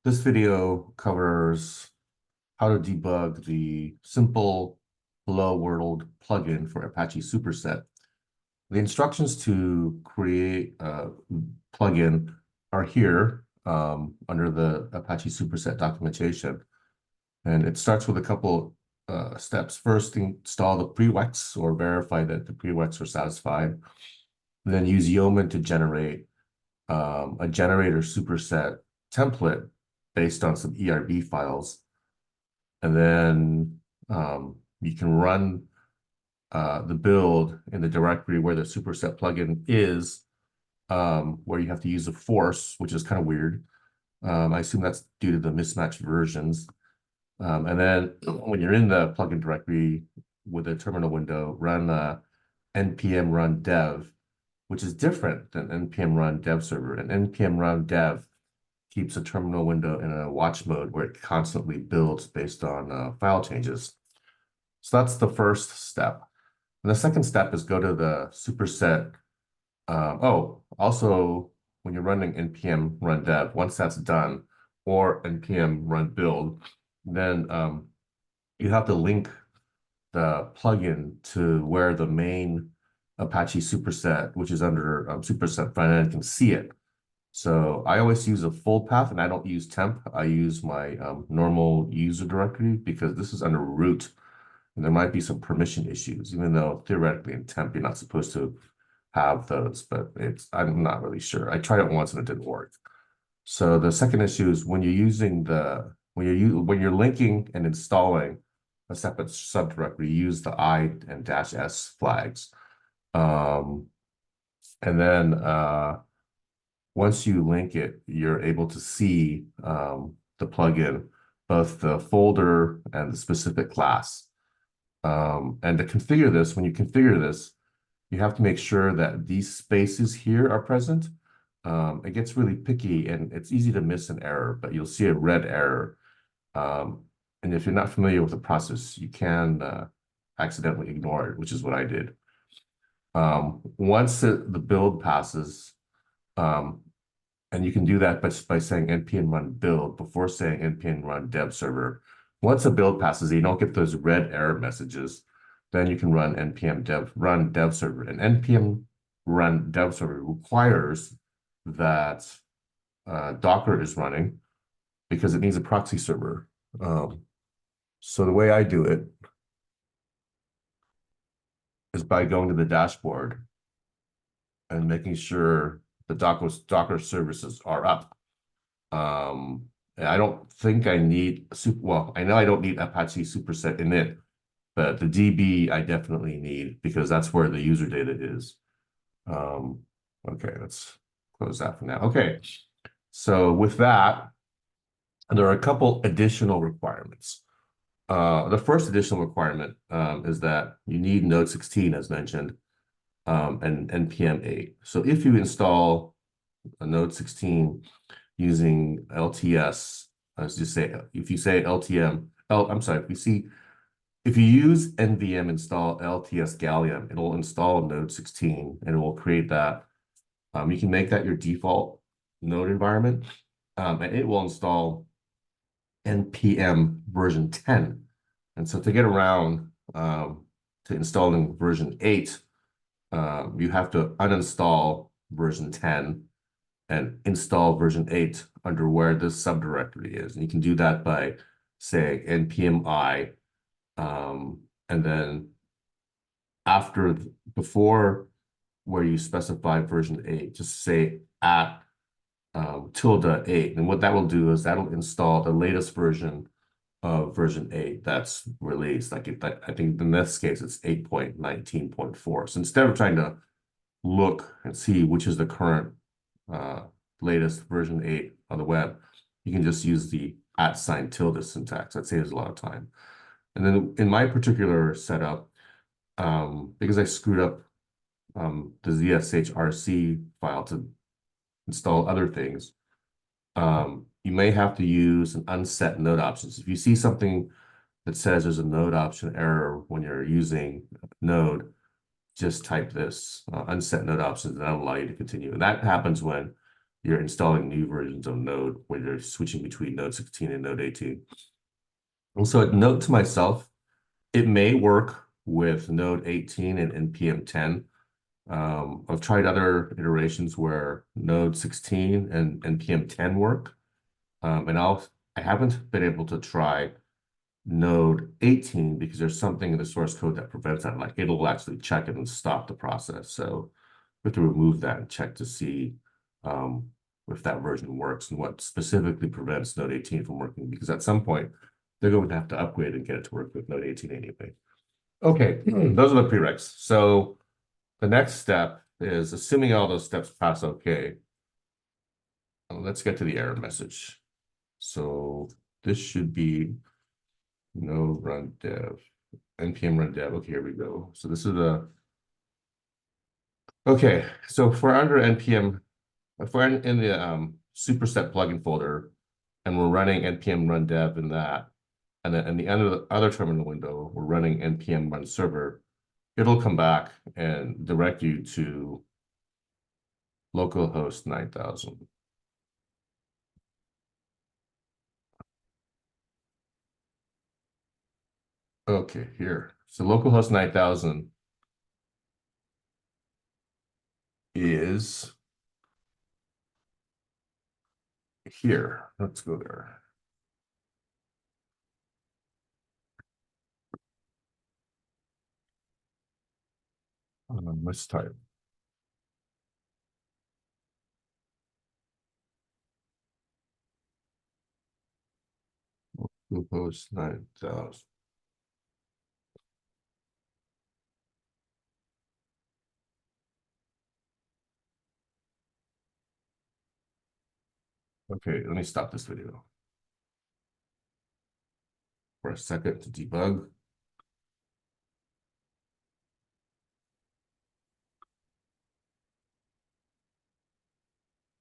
This video covers how to debug the simple Hello World plugin for Apache Superset. The instructions to create a plugin are here under the Apache Superset documentation. And it starts with a couple steps. First, install the prereqs or verify that the prereqs are satisfied. Then use Yeoman to generate a generator superset template based on some ERB files. And then you can run the build in the directory where the superset plugin is, where you have to use a force, which is kind of weird. I assume that's due to the mismatched versions. And then when you're in the plugin directory with a terminal window, run npm run dev, which is different than npm run dev server. And npm run dev keeps a terminal window in a watch mode where it constantly builds based on file changes. So that's the first step. And the second step is go to the superset. Also, when you're running npm run dev, once that's done, or npm run build, then you have to link the plugin to where the main Apache superset, which is under superset frontend, can see it. So I always use a full path, and I don't use temp. I use my normal user directory because this is under root, and there might be some permission issues, even though theoretically in temp you're not supposed to have those, but I'm not really sure. I tried it once and it didn't work. So the second issue is when you're linking and installing a separate subdirectory, use the I and -s flags. And then once you link it, you're able to see the plugin, both the folder and the specific class. And to configure this, when you configure this, you have to make sure that these spaces here are present. It gets really picky and it's easy to miss an error, but you'll see a red error. And if you're not familiar with the process, you can accidentally ignore it, which is what I did. Once the build passes, and you can do that by saying npm run build before saying npm run dev server. Once a build passes, you don't get those red error messages, then you can run npm run dev server. And npm run dev server requires that Docker is running because it needs a proxy server. So the way I do it is by going to the dashboard and making sure the Docker services are up. I don't think I need I know I don't need Apache Superset init, but the DB I definitely need because that's where the user data is. Okay, let's close that for now. Okay, so with that, there are a couple additional requirements. The first additional requirement is that you need node 16 as mentioned, and npm 8. So if you install a node 16 using LTS, as you say, if you say LTM, if you use nvm install LTS Gallium, it'll install node 16 and it will create that. You can make that your default node environment, and it will install npm version 10. And so to get around to installing version 8, you have to uninstall version 10 and install version 8 under where this subdirectory is. And you can do that by saying npm I, and then before where you specify version 8, just say at ~8. And what that will do is that'll install the latest version of version 8 that's released. I think in this case, it's 8.19.4. So instead of trying to look and see which is the current latest version 8 on the web, you can just use the @tilde syntax. That saves a lot of time. And then in my particular setup, because I screwed up the zshrc file to install other things, you may have to use an unset node options. If you see something that says there's a node option error when you're using node, just type this unset node options, and that'll allow you to continue. And that happens when you're installing new versions of Node where you're switching between Node 16 and Node 18. And so note to myself, it may work with Node 18 and NPM 10. I've tried other iterations where Node 16 and NPM 10 work. And I haven't been able to try Node 18 because there's something in the source code that prevents that. Like it'll actually check it and stop the process. So we have to remove that and check to see if that version works and what specifically prevents Node 18 from working. Because at some point, they're going to have to upgrade and get it to work with Node 18 anyway. Okay, those are the prereqs. So the next step is assuming all those steps pass okay. Let's get to the error message. So this should be no run dev, npm run dev. Okay, here we go. So this is the, okay, so if we're under npm, if we're in the Superset plugin folder and we're running npm run dev in that, and then in the end of the other terminal window, we're running npm run server, it'll come back and direct you to localhost 9000. Okay, here. So localhost 9000 is here. Let's go there. Let's type. Localhost 9000. Okay, let me stop this video for a second to debug.